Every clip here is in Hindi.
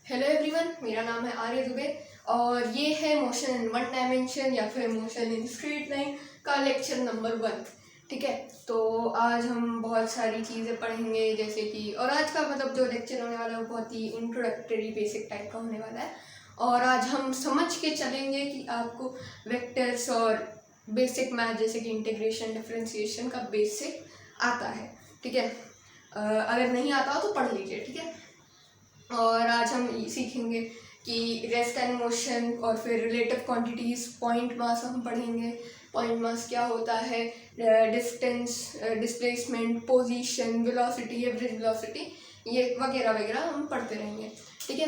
हेलो एवरीवन, मेरा नाम है आर्य दुबे और ये है मोशन इन वन डायमेंशन या फिर मोशन इन स्ट्रेट लाइन का लेक्चर नंबर 1। ठीक है, तो आज हम बहुत सारी चीज़ें पढ़ेंगे जैसे कि, और आज का मतलब जो लेक्चर होने वाला है वो बहुत ही इंट्रोडक्टरी बेसिक टाइप का होने वाला है। और आज हम समझ के चलेंगे कि आपको वेक्टर्स और बेसिक मैथ जैसे कि इंटीग्रेशन डिफरेंशिएशन का बेसिक आता है। ठीक है, अगर नहीं आता हो तो पढ़ लीजिए। ठीक है, और आज हम सीखेंगे कि रेस्ट एंड मोशन और फिर रिलेटिव क्वांटिटीज़, पॉइंट मास हम पढ़ेंगे। पॉइंट मास क्या होता है, distance, displacement, position, velocity, average velocity, ये वगैरह वगैरह हम पढ़ते रहेंगे। ठीक है,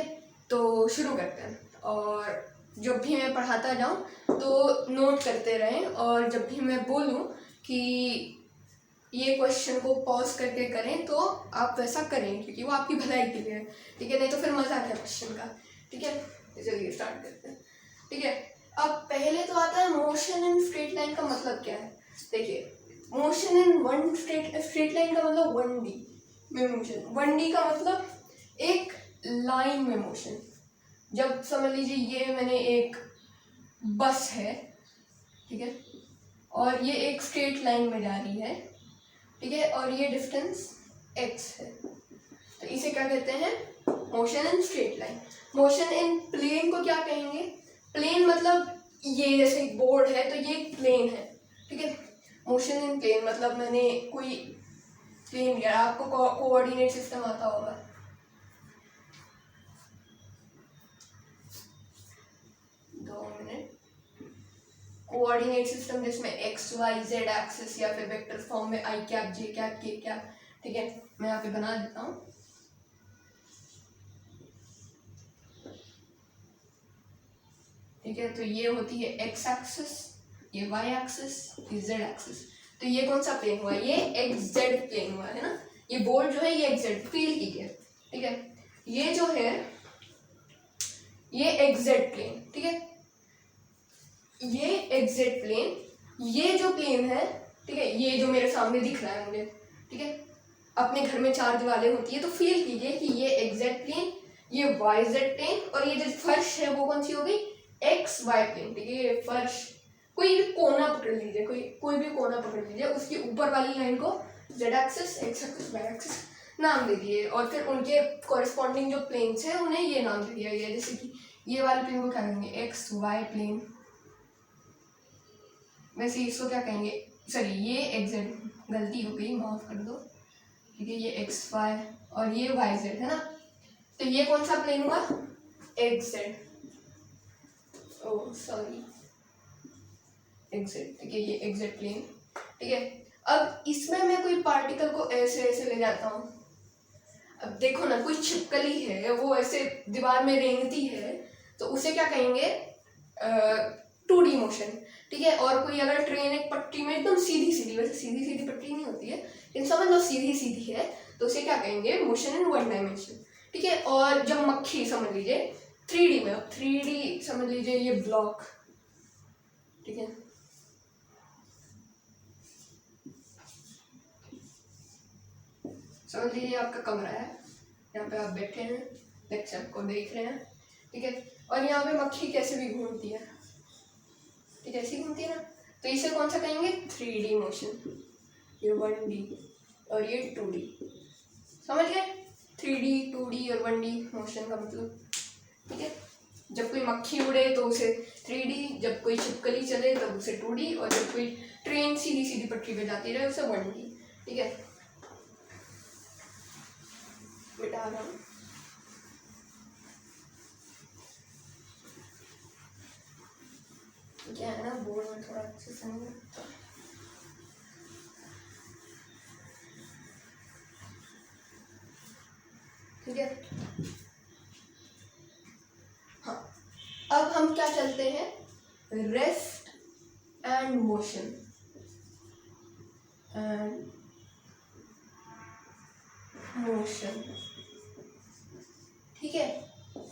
तो शुरू करते हैं। और जब भी मैं पढ़ाता जाऊँ तो नोट करते रहें, और जब भी मैं बोलूँ कि ये क्वेश्चन को पॉज करके करें तो आप वैसा करें, क्योंकि वो आपकी भलाई के लिए है। ठीक है, नहीं तो फिर मजा आता है क्वेश्चन का। ठीक है, चलिए स्टार्ट करते हैं। ठीक है, अब पहले तो आता है मोशन इन स्ट्रेट लाइन का मतलब क्या है। देखिए, motion in one straight line का मतलब 1D में मोशन। 1D का मतलब एक लाइन में मोशन। जब समझ लीजिए ये मैंने एक बस है, ठीक है, और ये एक स्ट्रेट लाइन में जा रही है, ठीक है, और ये डिस्टेंस x है, तो इसे क्या कहते हैं, motion in straight line. Motion in plane को क्या कहेंगे, प्लेन मतलब ये जैसे एक बोर्ड है तो ये एक प्लेन है। ठीक है, मोशन इन प्लेन मतलब मैंने कोई प्लेन लिया, आपको कोऑर्डिनेट सिस्टम आता होगा। कोऑर्डिनेट सिस्टम जिसमें एक्स वाई जेड एक्सिस या फिर वेक्टर फॉर्म में आई कैप जे कैप के कैप। ठीक है, मैं यहाँ पे बना देता हूँ। ठीक है, तो ये होती है एक्स एक्सिस, ये वाई एक्सिस, ये जेड एक्सिस। तो ये कौन सा प्लेन हुआ, ये एक्स जेड प्लेन हुआ है ना। ये बोर्ड जो है ये एक्स जेड फील कीजिए। ठीक है, ये जो है ये एक्स जेड प्लेन। ठीक है, ये एग्जेक्ट प्लेन, ये जो प्लेन है, ठीक है, ये जो मेरे सामने दिख रहा है मुझे, ठीक है, अपने घर में 4 दीवारें होती है तो फील कीजिए कि ये एग्जेक्ट प्लेन, ये वाई जेड प्लेन, और ये जो फर्श है वो कौन सी होगी, एक्स वाई प्लेन। ठीक है, ये फर्श, कोई भी कोना पकड़ लीजिए, कोई भी कोना पकड़ लीजिए, उसकी ऊपर वाली लाइन को z axis, x axis, y axis नाम दे दिए, और फिर उनके कॉरेस्पॉन्डिंग जो प्लेन्स हैं उन्हें ये नाम दे दिया गया। जैसे कि ये वाले प्लेन को क्या कहेंगे, एक्स वाई प्लेन, वैसे इसको क्या कहेंगे, सॉरी ये एक्जेड, गलती हो गई, माफ कर दो। ठीक है, ये एक्स वाई और ये वाई जेड है ना, तो ये कौन सा प्लेन हुआ, x Z, oh sorry XZ. ठीक है, ये एक्जेड प्लेन। ठीक है, अब इसमें मैं कोई पार्टिकल को ऐसे ऐसे ले जाता हूँ। अब देखो ना, कोई छिपकली है वो ऐसे दीवार में रेंगती है तो उसे क्या कहेंगे, 2D मोशन। ठीक है, और कोई अगर ट्रेन एक पट्टी में एकदम सीधी सीधी, वैसे सीधी सीधी पट्टी नहीं होती है लेकिन समझ लो सीधी सीधी है, तो उसे क्या कहेंगे, मोशन इन वन डायमेंशन। ठीक है, और जब मक्खी समझ लीजिए 3D में, अब 3D समझ लीजिए ये ब्लॉक, ठीक है, समझ लीजिए आपका कमरा है, यहाँ पे आप बैठे हैं, लेक्चर को देख रहे हैं। ठीक है, और यहाँ पे मक्खी कैसे भी घूमती है, ठीक है, ऐसी घूमती है ना, तो इसे कौन सा कहेंगे, 3D मोशन। ये 1D और ये 2D, समझ गए, 3D 2D और 1D मोशन का मतलब। ठीक है, जब कोई मक्खी उड़े तो उसे 3D, जब कोई छिपकली चले तब उसे 2D, और जब कोई ट्रेन सीधी सीधी पटरी पे जाती रहे उसे 1D। ठीक है, मिटा रहा हूँ। क्या है ना, बोर्ड में थोड़ा अच्छे से नहीं लगता। ठीक है, हाँ, अब हम क्या चलते हैं, rest and motion and motion. ठीक है,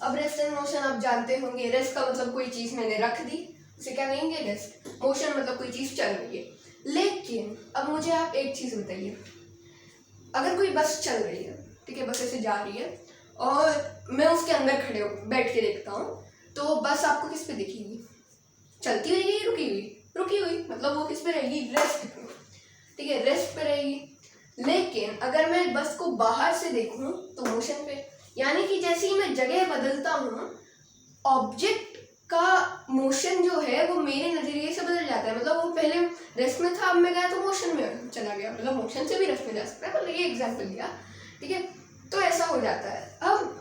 अब रेस्ट एंड मोशन आप जानते होंगे, रेस्ट का मतलब कोई चीज़ मैंने रख दी, उसे क्या कहेंगे, रेस्ट। मोशन मतलब कोई चीज़ चल रही है। लेकिन अब मुझे आप एक चीज़ बताइए, अगर कोई बस चल रही है, ठीक है, बस ऐसे जा रही है और मैं उसके अंदर खड़े हो बैठ के देखता हूँ, तो बस आपको किस पे दिखेगी? चलती हुई रहेगी, रुकी हुई? रुकी हुई, मतलब वो किस पे रहेगी? रेस्ट पे। ठीक है, रेस्ट पे रहेगी। लेकिन अगर मैं बस को बाहर से देखूं तो मोशन पे, यानी कि जैसे ही मैं जगह बदलता हूँ, ऑब्जेक्ट का मोशन जो है वो मेरे नजरिए से बदल जाता है। मतलब वो पहले रेस्ट में था, अब मैं गया तो मोशन में चला गया। मतलब मोशन से भी रेस्ट में जा सकता है, मतलब ये एग्जाम्पल दिया। ठीक है, तो ऐसा हो जाता है। अब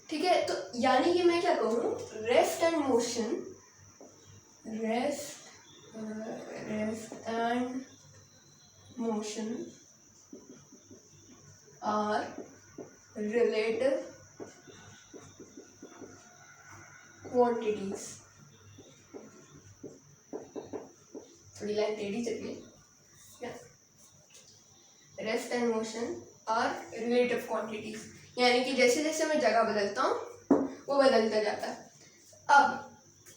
ठीक है, तो यानी कि मैं क्या कहूँ, rest and motion, rest and motion are relative quantities. थोड़ी लाइन टेढ़ी चलिए। रेस्ट एंड मोशन आर रिलेटिव क्वांटिटीज, यानी कि जैसे जैसे मैं जगह बदलता हूँ वो बदलता जाता है। अब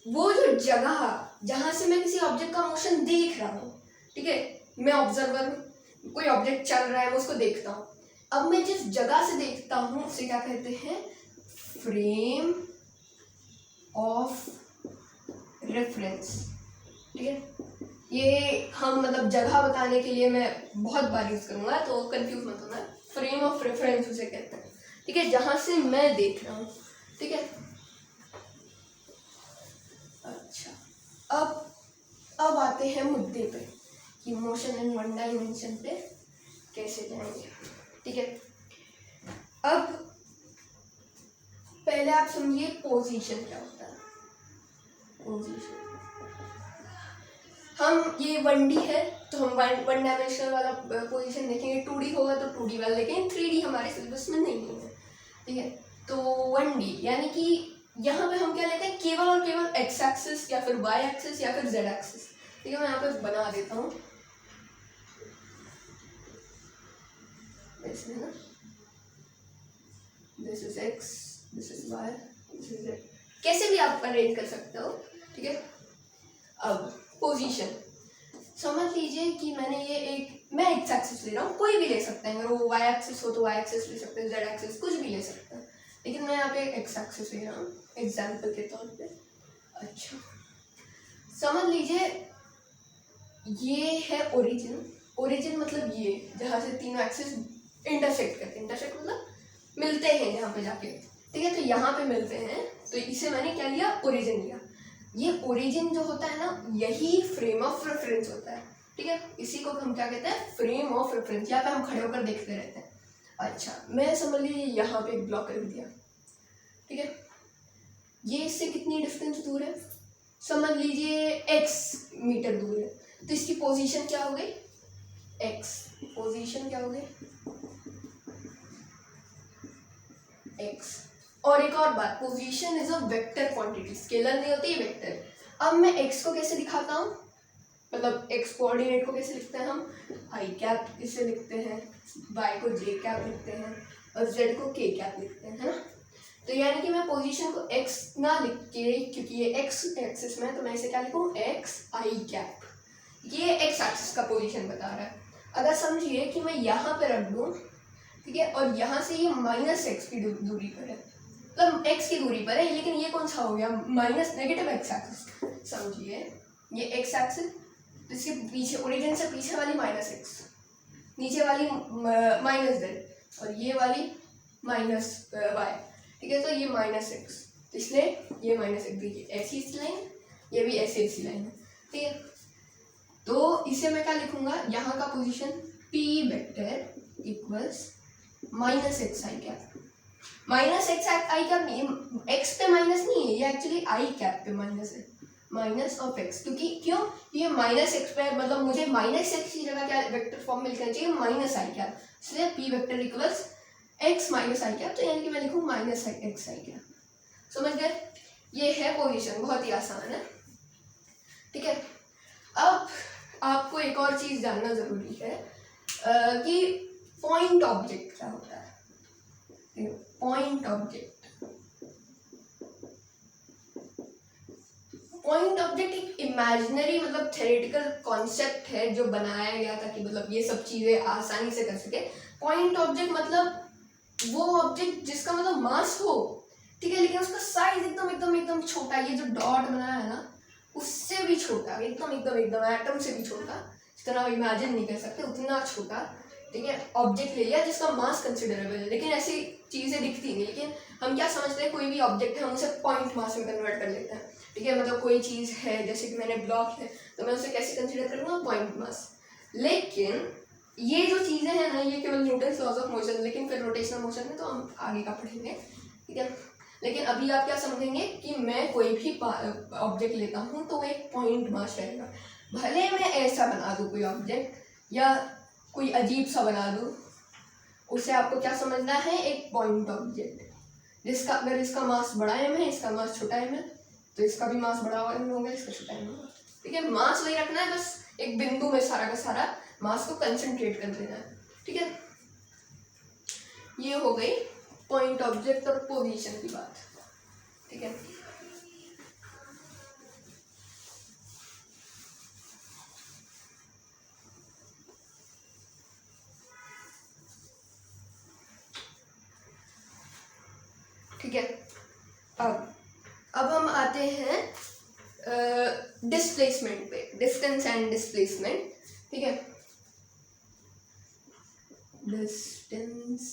वो जो जगह जहाँ से मैं किसी ऑब्जेक्ट का मोशन देख रहा हूँ, ठीक है, मैं ऑब्जर्वर हूँ, कोई ऑब्जेक्ट चल रहा है, मैं उसको देखता हूँ। अब मैं जिस जगह से देखता हूँ उसे क्या कहते हैं? Frame of reference. ठीक है, ये हम मतलब जगह बताने के लिए मैं बहुत बार यूज करूँगा, तो कंफ्यूज मत होना। फ्रेम ऑफ रेफरेंस उसे कहते हैं। ठीक है, जहाँ से मैं देख रहा हूँ। ठीक है, अच्छा, अब आते हैं मुद्दे पे कि मोशन इन वन डायमेंशन पे कैसे जाएंगे। ठीक है, अब पहले आप समझिए पोजीशन क्या होता है। पोजीशन, हम ये 1D है तो हम वन डायमेंशनल वाला पोजीशन देखेंगे, 2D होगा तो 2D वाला, लेकिन 3D हमारे सिलेबस में नहीं है। ठीक है, तो 1D यानी कि यहाँ पे हम क्या लेते हैं? केवल और केवल एक्स एक्सिस या फिर वाई एक्सिस या फिर जेड एक्सिस। ठीक है, मैं यहाँ पे बना देता हूँ इसमें ना, this is x, this is y, this is z, कैसे भी आप अरेंज कर सकते हो। ठीक है, अब पोजीशन समझ लीजिए कि मैं एक्स एक्सिस ले रहा हूँ, कोई भी ले सकता है। अगर वो वाई एक्सिस हो तो वाई एक्सिस ले सकते हैं, जेड एक्सिस कुछ भी ले सकते हैं, लेकिन मैं यहाँ पे एक्स एक्सिस ले रहा हूँ एग्जाम्पल के तौर पे। अच्छा, समझ लीजिए ये है ओरिजिन। ओरिजिन मतलब ये जहाँ से तीनों एक्सिस इंटरसेक्ट करते हैं, इंटरसेक्ट मतलब मिलते हैं यहाँ पे जाके। ठीक है, तो यहाँ पे मिलते हैं, तो इसे मैंने क्या लिया? ओरिजिन लिया। ये ओरिजिन जो होता है ना, यही फ्रेम ऑफ रेफरेंस होता है। ठीक है, इसी को हम क्या कहते हैं? Frame of reference. यहाँ पे हम खड़े होकर देखते रहते हैं। अच्छा, मैं समझ लीजिए यहाँ पे एक ब्लॉक रख दिया। ठीक है, ये इससे कितनी डिस्टेंस दूर है? समझ लीजिए x मीटर दूर है, तो इसकी पोजीशन क्या हो गई? x। पोजीशन क्या हो गई? x। और एक और बात, position is a vector quantity, scalar नहीं होती, वेक्टर। अब मैं x को कैसे दिखाता हूँ? मतलब x कोऑर्डिनेट को कैसे लिखते हैं हम? आई कैप इसे लिखते हैं, y को j कैप लिखते हैं और z को k कैप लिखते हैं, है ना? तो यानी कि मैं पोजीशन को x ना लिख के, क्योंकि ये x एक्सिस में है, तो मैं इसे क्या लिखूँ? x आई कैप। ये x एक्सिस का पोजीशन बता रहा है। अगर समझिए कि मैं यहाँ पे रख दूँ, ठीक है, और यहाँ से ये -x की दूरी पर है, मतलब x की दूरी पर है, लेकिन ये कौन सा हो गया? Minus negative x axis. समझिए ये x एक्सिस, तो इसके पीछे ओरिजिन से पीछे वाली -x, नीचे वाली -z और ये वाली -y। ठीक है, तो ये -x, तो इसलिए ये -x, देखिए ऐसी लाइन, ये भी ऐसी लाइन है। ठीक है, तो इसे मैं क्या लिखूंगा? यहाँ का position p vector equals -x आई कैप। -x आई कैप नहीं, x पे माइनस नहीं है, ये एक्चुअली आई कैप पे माइनस है, माइनस ऑफ x। क्योंकि क्यों? ये -x पे, मतलब मुझे -x की जगह क्या वेक्टर फॉर्म मिल जाना चाहिए? माइनस आई कैप, इसलिए p vector equals x minus i cap. तो यानी कि मैं लिखूँ -x आई कैप। समझ गए? ये है पोजीशन, बहुत ही आसान है। ठीक है, अब आपको एक और चीज़ जानना ज़रूरी है कि पॉइंट ऑब्जेक्ट क्या होता है। पॉइंट ऑब्जेक्ट, पॉइंट ऑब्जेक्ट एक इमेजिनरी मतलब थ्योरेटिकल कॉन्सेप्ट है जो बनाया गया था कि मतलब ये सब चीज़ें आसानी से कर सके। पॉइंट ऑब्जेक्ट मतलब वो ऑब्जेक्ट जिसका मतलब मास हो, ठीक है, लेकिन उसका साइज एकदम एकदम एकदम छोटा, ये जो डॉट बनाया है ना उससे भी छोटा, एकदम एकदम एकदम एटम से भी छोटा, जितना आप इमेजिन नहीं कर सकते उतना छोटा, ठीक है, ऑब्जेक्ट ले लिया जिसका मास कंसिडरेबल है। लेकिन ऐसी चीज़ें दिखती नहीं, लेकिन हम क्या समझते हैं, कोई भी ऑब्जेक्ट है हम उसे पॉइंट मास में कन्वर्ट कर लेते हैं, ठीक है, मतलब कोई चीज़ है जैसे कि मैंने ब्लॉक है तो मैं उसे कैसे कंसिडर करूँगा, पॉइंट मास। लेकिन ये जो चीज़ें हैं ना ये केवल न्यूटन्स लॉज ऑफ मोशन, लेकिन फिर रोटेशनल मोशन में तो हम आगे का पढ़ेंगे, ठीक है। लेकिन अभी आप क्या समझेंगे कि मैं कोई भी ऑब्जेक्ट लेता हूँ तो एक पॉइंट मास रहेगा, भले मैं ऐसा बना दूँ कोई ऑब्जेक्ट या कोई अजीब सा बना दूँ, उसे आपको क्या समझना है, एक पॉइंट ऑब्जेक्ट जिसका अगर इसका मास बड़ा एम है, इसका मास छोटा एम है, तो इसका भी मास बड़ा एम होगा, इसका छोटा एम होगा, ठीक है। मास वही रखना है, बस एक बिंदु में सारा का सारा मास को कंसंट्रेट कर देना है, ठीक है। ये हो गई पॉइंट ऑब्जेक्ट और पोजीशन की बात, ठीक है। ठीक है, अब हम आते हैं डिस्प्लेसमेंट पे, डिस्टेंस एंड डिस्प्लेसमेंट, ठीक है। Distance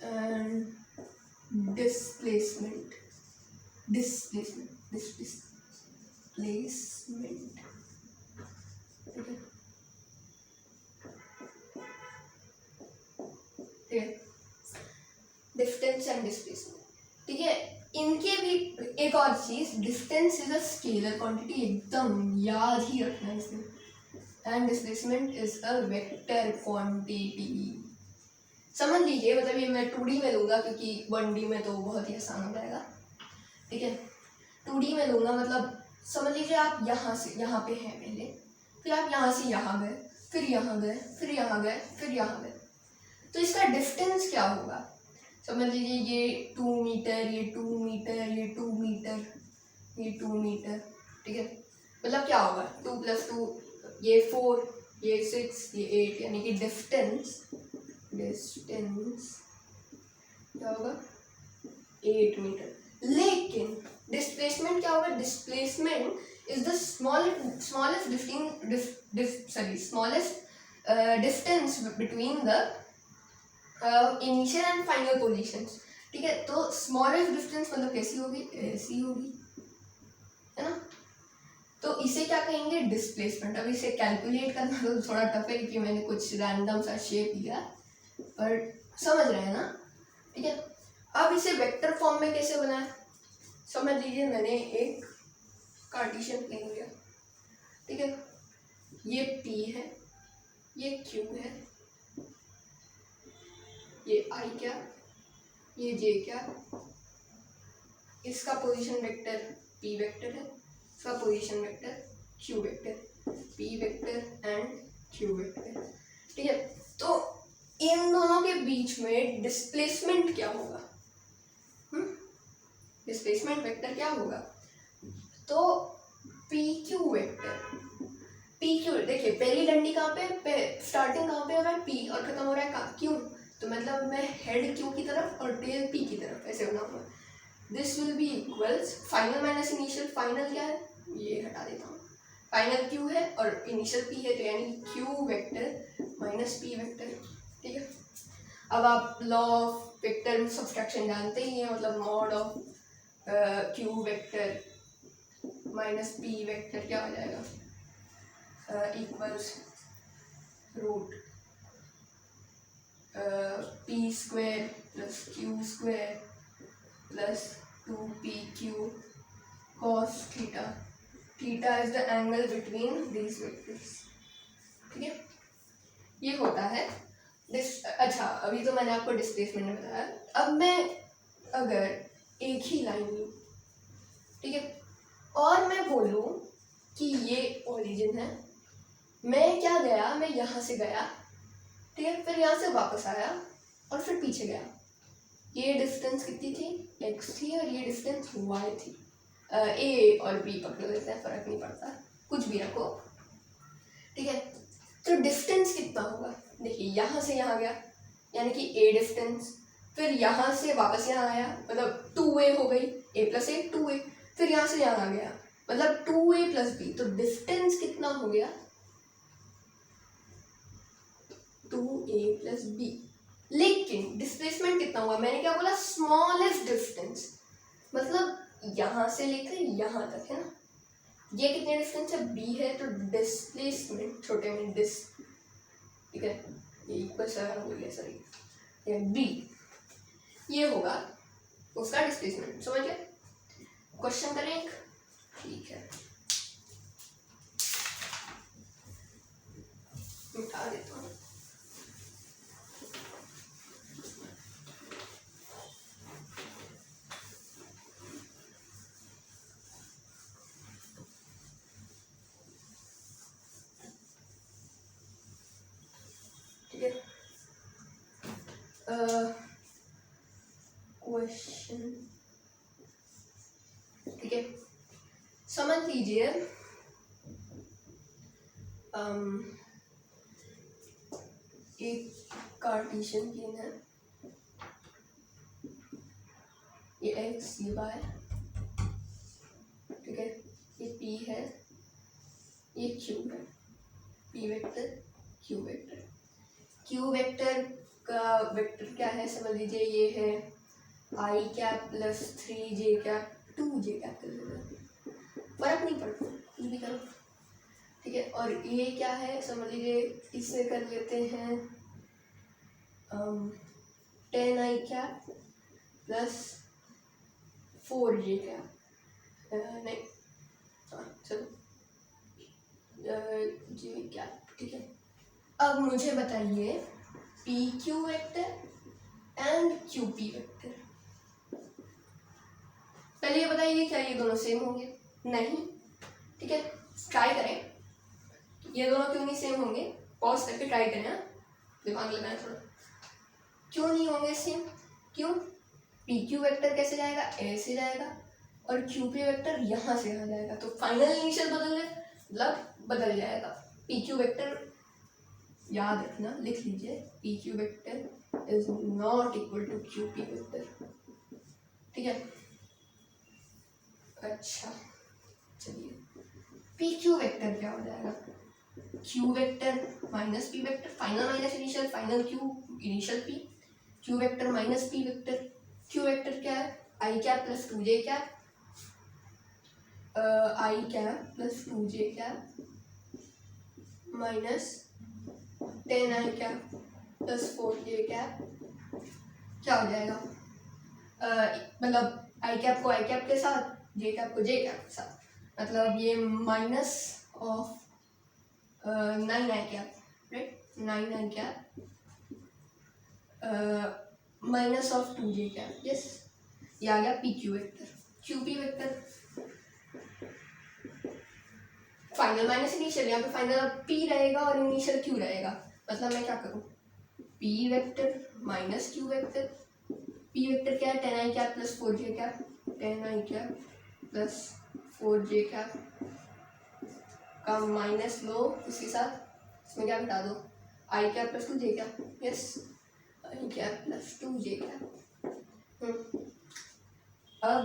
and displacement, displacement, displacement, ठीक है, ठीक है, डिस्टेंस एंड डिस्प्लेसमेंट, ठीक है। इनके भी एक और चीज, distance is a scalar quantity, एकदम याद ही रखना है इसमें, and displacement is a vector quantity. समझ लीजिए, मतलब ये मैं 2D में लूँगा क्योंकि 1D में तो बहुत ही आसान हो जाएगा, ठीक है। 2D में लूँगा, मतलब समझ लीजिए आप यहाँ से यहाँ पे हैं पहले, फिर आप यहाँ से यहाँ गए, फिर यहाँ गए, फिर यहाँ गए, फिर यहाँ गए, तो इसका डिस्टेंस क्या होगा, समझ लीजिए ये 2 मीटर, ये 2 मीटर, ये 2 मीटर, ये 2 मीटर, ठीक है। मतलब क्या होगा, 2 + 2 ये 4, ये 6, ये 8, यानी कि डिस्टेंस क्या होगा, 8 मीटर। लेकिन डिस्प्लेसमेंट क्या होगा, displacement is the smallest distance between the initial and final positions, ठीक है। तो स्मॉलेस्ट डिस्टेंस मतलब कैसी होगी, ऐसी होगी, है ना। तो इसे क्या कहेंगे, डिस्प्लेसमेंट। अब इसे कैलकुलेट करना तो थोड़ा टफ है क्योंकि मैंने कुछ रैंडम सा शेप लिया, पर समझ रहे हैं ना, ठीक है। अब इसे वेक्टर फॉर्म में कैसे बनाया, समझ लीजिए मैंने एक कार्टेशियन प्लेन लिया, ठीक है, ये P है, ये Q है, ये I क्या, ये J क्या, इसका पोजीशन वेक्टर P वेक्टर है, इसका position vector Q vector, P vector and Q vector, ठीक है। तो इन दोनों के बीच में डिस्प्लेसमेंट क्या होगा, डिस्प्लेसमेंट वेक्टर क्या होगा, तो PQ वेक्टर, PQ देखिए पहली डंडी कहाँ पे, स्टार्टिंग कहाँ पे हो रहा है P और खत्म हो रहा है कहाँ, Q, तो मतलब मैं हेड Q की तरफ और टेल P की तरफ ऐसे बनाऊंगा। This will be equals final minus initial, final क्या है ये हटा देता हूँ, फाइनल Q है और इनिशियल P है, तो यानी Q vector minus P vector, ठीक है। अब आप लॉ ऑफ वेक्टर में सब्सट्रैक्शन जानते ही हैं, मतलब mod of Q vector minus P vector क्या हो जाएगा, equals root P square plus Q square plus 2PQ cos theta, theta is the angle between these vectors, ठीक है। ये होता है अच्छा, अभी तो मैंने आपको डिस्प्लेसमेंट में बताया। अब मैं अगर एक ही लाइन लूँ, ठीक है, और मैं बोलूँ कि ये ओरिजिन है, मैं क्या गया, मैं यहाँ से गया, ठीक है, फिर यहाँ से वापस आया और फिर पीछे गया, ये डिस्टेंस कितनी थी, x थी, और ये डिस्टेंस y थी। a और b पकड़ लेते हैं, फर्क नहीं पड़ता, कुछ भी रखो, ठीक है। तो डिस्टेंस कितना होगा, देखिए यहाँ से यहाँ गया यानी कि a डिस्टेंस, फिर यहाँ से वापस यहाँ आया, मतलब 2a हो गई, a प्लस ए 2a, फिर यहाँ से यहाँ आ गया, मतलब 2a प्लस बी। तो डिस्टेंस कितना हो गया, 2a प्लस बी। लेकिन डिस्प्लेसमेंट कितना हुआ, मैंने क्या बोला, स्मॉलेस्ट डिस्टेंस, मतलब यहाँ से लेकर यहाँ तक है ना, ये कितने डिस्टेंस है, b है, तो डिस्प्लेसमेंट छोटे में डिस, ठीक है, ये इक्वल सारा हो गया, सॉरी b, ये होगा उसका डिस्प्लेसमेंट। समझ गए, क्वेश्चन करें एक, ठीक है, मिटा देता हूँ। ठीक है, क्वेश्चन, ठीक है, समझ लीजिए एक कार्टेशियन प्लेन है, ये x ये y, ठीक है, ये p है, ये q है, p vector q vector, q vector का वेक्टर क्या है, समझ लीजिए ये है i cap plus 3j cap 2j cap, कर लेना, फर्क नहीं पड़ता, कुछ भी करो, ठीक है। और ये क्या है, समझ लीजिए इसे कर लेते हैं 10i cap plus 4j cap, नहीं चलो j कैप, ठीक है। अब मुझे बताइए P Q vector and Q P vector, पहले ये बताइए क्या ये दोनों सेम होंगे, नहीं, ठीक है, ट्राई करें, ये दोनों क्यों नहीं सेम होंगे, पॉज करके ट्राई करें, दिमाग लगाएं थोड़ा, क्यों नहीं होंगे सेम, क्यों, पी क्यू वेक्टर कैसे जाएगा, ऐसे जाएगा, और क्यू पी वेक्टर यहाँ से यहाँ जाएगा, तो फाइनल इनिशियल बदल है, मतलब बदल जाएगा। पी क्यू वेक्टर याद रखना, लिख लीजिए, P Q vector is not equal to Q P vector, ठीक है। अच्छा चलिए, पी क्यू वेक्टर क्या हो जाएगा, q vector minus P vector, final minus initial, final q initial P, Q vector minus P vector, q vector क्या है, i cap plus 2j cap, i cap plus 2j cap minus 10i cap plus 4j cap, क्या हो जाएगा, मतलब आई कैप को आई कैप के साथ, जे कैप को जे कैप के साथ, मतलब ये minus of 9i cap, right, 9i cap minus of 2j cap, yes, ये आ गया P Q vector. Q P vector final minus initial, यहाँ पे फाइनल पी रहेगा और इनिशियल क्यू रहेगा, मतलब मैं क्या करूँ, p vector minus q vector, p vector क्या है, 10i cap plus 4j cap, 10i cap plus 4j cap का माइनस लो, इसके साथ इसमें क्या घटा दो, i cap plus 2j cap, yes, i cap plus 2j cap. अब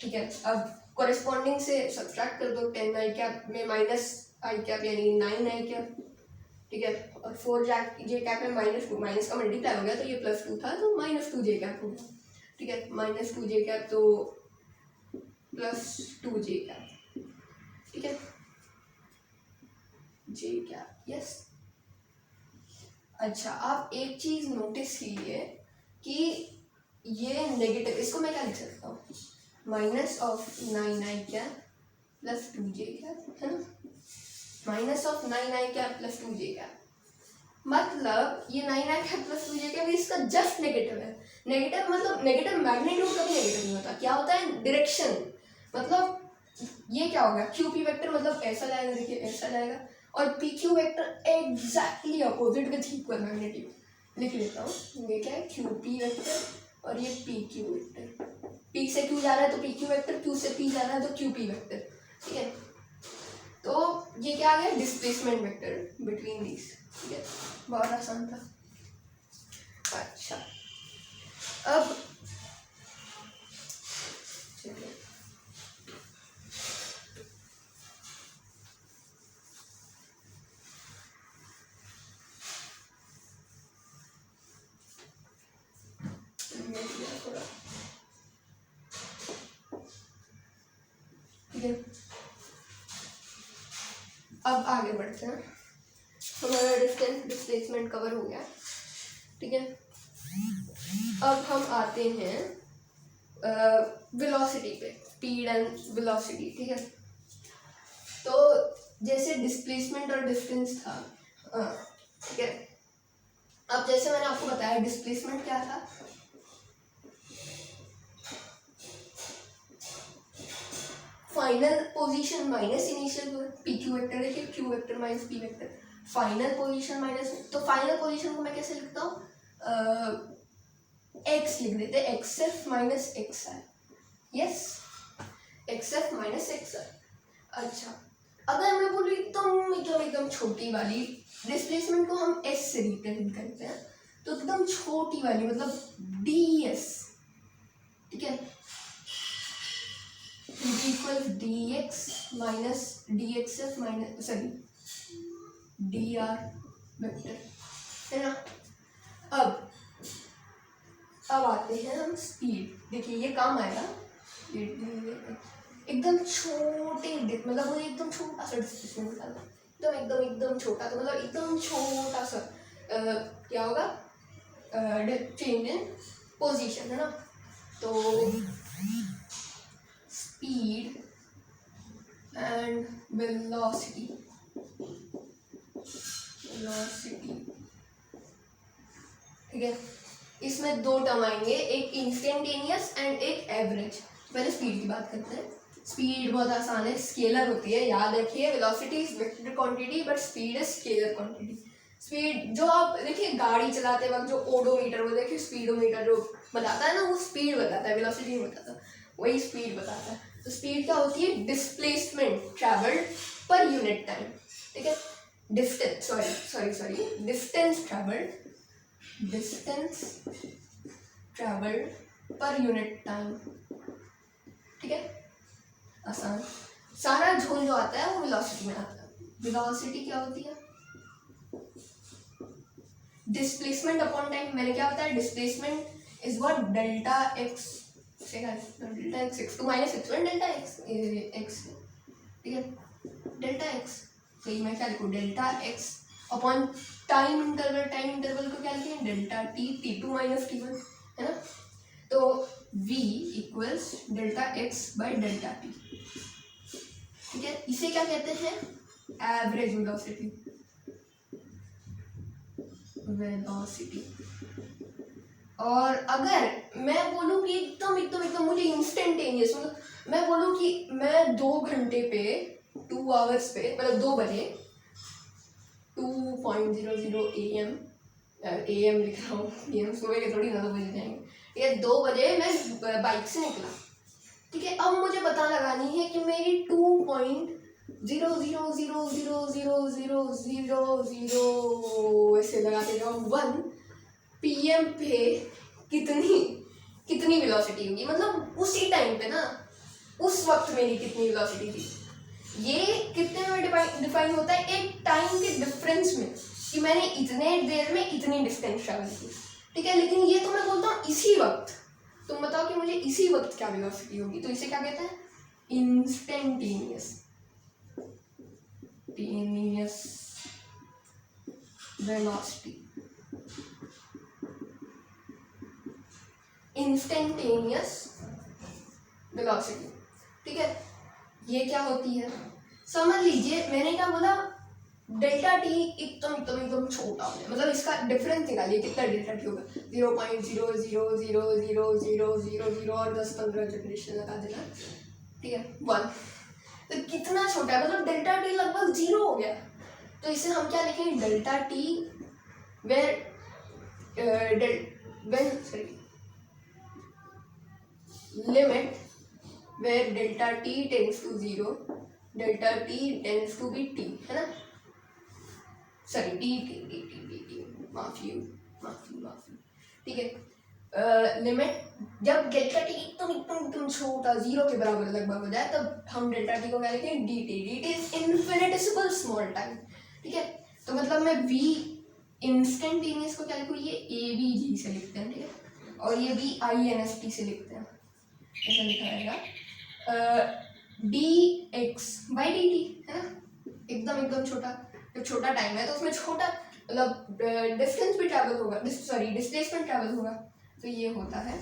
ठीक है, अब कॉरेस्पॉन्डिंग से सब्ट्रैक्ट कर दो, 10i कैप में माइनस आई कैप यानी 9i कैप, ठीक है, और 4j कैप में -2, माइनस का मल्टीप्लाई हो गया तो ये +2 था, तो -2j कैप हो गया, ठीक है, -2j कैप तो +2j कैप, ठीक है, j कैप, यस। अच्छा, आप एक चीज नोटिस कीजिए कि ये नेगेटिव, इसको मैं क्या लिख सकता हूँ, minus of 9i cap plus 2j cap, है ना, minus of 9i cap plus 2j cap, मतलब ये 9i cap plus 2j cap इसका जस्ट नेगेटिव है, नेगेटिव मतलब नेगेटिव मैग्नीट्यूड कभी नेगेटिव नहीं होता, क्या होता है, डायरेक्शन, मतलब ये क्या होगा, क्यू पी वेक्टर मतलब ऐसा जाएगा, देखिए ऐसा जाएगा, और P Q vector exactly opposite with equal magnitude, लिख लेता हूँ, ये क्या है, क्यू पी वेक्टर और ये पी क्यू वेक्टर, पी से क्यू जा रहा है तो पी क्यू वेक्टर, क्यू से पी जा रहा है तो क्यू पी वेक्टर, ठीक है। तो ये क्या आ गया, डिस्प्लेसमेंट वेक्टर बिटवीन दीज, ठीक है, बहुत आसान था। अच्छा अब अब आगे बढ़ते हैं। हमारा डिस्टेंस डिस्प्लेसमेंट कवर हो गया, ठीक है। अब हम आते हैं वेलोसिटी पे, स्पीड एंड वेलोसिटी, ठीक है। तो जैसे डिस्प्लेसमेंट और डिस्टेंस था, ठीक है। अब जैसे मैंने आपको बताया डिस्प्लेसमेंट क्या था, final position minus initial, P Q vector है, फिर Q vector minus P vector, final position minus, तो फाइनल पोजीशन को मैं कैसे लिखता हूँ, एक्स लिख देते हैं, X F minus X I, yes, X F minus X I. अच्छा, अगर मैं बोलूँ एकदम एकदम एकदम छोटी वाली डिस्प्लेसमेंट को हम एस से रिप्रेजेंट करते हैं, तो एकदम छोटी वाली मतलब डी एस, ठीक है, equal D x minus D x F minus sorry D R vector, है ना। अब आते हैं हम स्पीड, देखिए ये काम आएगा, एकदम छोटे मतलब मुझे एकदम छोटा सा डिस्प्लेसमेंट निकालना, एकदम एकदम एकदम छोटा, तो मतलब एकदम छोटा सा क्या होगा, चेंज इन पोजीशन, है ना। तो स्पीड एंड वेलोसिटी, ठीक है। इसमें दो टर्म आएंगे, एक इंस्टेंटेनियस एंड एक एवरेज। पहले स्पीड की बात करते हैं। स्पीड बहुत आसान है, स्केलर होती है, याद रखिए, velocity is vector quantity but speed is scalar quantity. Speed जो आप देखिए गाड़ी चलाते वक्त जो ओडोमीटर, वो देखिए स्पीडोमीटर जो बताता है ना, वो स्पीड बताता है, वेलोसिटी नहीं बताता, वही स्पीड बताता है। तो स्पीड क्या होती है, displacement travelled per unit time, ठीक है। Distance distance travelled per unit time, ठीक है, आसान। सारा झोल जो आता है वो वेलोसिटी में आता है। वेलोसिटी क्या होती है, डिस्प्लेसमेंट अपॉन टाइम। मैंने क्या बताया, displacement is what, delta x delta x x two minus x one delta x x, ठीक है, डेल्टा एक्स। तो मैं क्या लिखूँ, delta x upon time interval को क्या लिखें, delta t, t two minus t one, है ना। तो v equals delta x by delta t, ठीक है। इसे क्या कहते हैं, एवरेज वेलोसिटी, और अगर मैं बोलूँ कि एकदम एकदम एकदम मुझे इंस्टेंटेनियस, मतलब मैं बोलूँ कि मैं 2 घंटे पे 2 आवर्स पे मतलब 2 बजे 2:00 AM AM लिख रहा हूँ, AM सुबह के थोड़ी 9 बजे जाएंगे, ये 2 बजे मैं बाइक से निकला, ठीक है। अब मुझे पता लगानी है कि मेरी 2.00000000 ऐसे लगाते जाओ 1 PM पे कितनी वेलोसिटी होगी, मतलब उसी टाइम पे ना, उस वक्त मेरी कितनी वेलोसिटी थी। ये कितने में डिफाइन होता है, एक टाइम के डिफरेंस में, कि मैंने इतने देर में इतनी डिस्टेंस ट्रैवल की, ठीक है। लेकिन ये तो मैं बोलता हूँ इसी वक्त, तुम बताओ कि मुझे इसी वक्त क्या वेलोसिटी होगी, तो इसे क्या कहते हैं, इंस्टेंटेनियस वेलोसिटी, इंस्टेंटेनियस वेलोसिटी, ठीक है। ये क्या होती है, समझ लीजिए मैंने क्या बोला, डेल्टा टी एकदम एकदम एकदम छोटा है, मतलब इसका डिफरेंस निकालिए कितना डेल्टा टी होगा, 0.00000000 और 10-15 जनरेशन लगा देना, ठीक है, 1। तो कितना छोटा है, मतलब डेल्टा टी लगभग 0 हो गया। तो इसे हम क्या लिखेंगे, delta t where limit where delta t tends to 0, delta t tends to be t, है ना, सॉरी डी टी माफी, ठीक है। लिमिट जब डेल्टा टी एकदम एकदम एकदम छोटा जीरो के बराबर लगभग हो जाए तब हम डेल्टा टी को क्या लिखेंगे, D T is infinitesimal small time. ठीक है, तो मतलब मैं v इंस्टेंटेनियस को क्या लिखूँ, ये ए बी जी से लिखते हैं, ठीक है, और ये v I N S T से लिखते हैं, ऐसा लिखा रहेगा d x by d t, है ना, एकदम एकदम छोटा, जब छोटा टाइम है तो उसमें छोटा मतलब डिस्टेंस भी ट्रैवल होगा, सॉरी डिस्प्लेसमेंट ट्रैवल होगा, तो ये होता है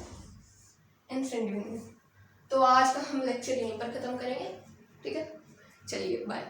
इंस्टेंटेनियस। तो आज का हम लेक्चर यहीं पर ख़त्म करेंगे, ठीक है, चलिए बाय।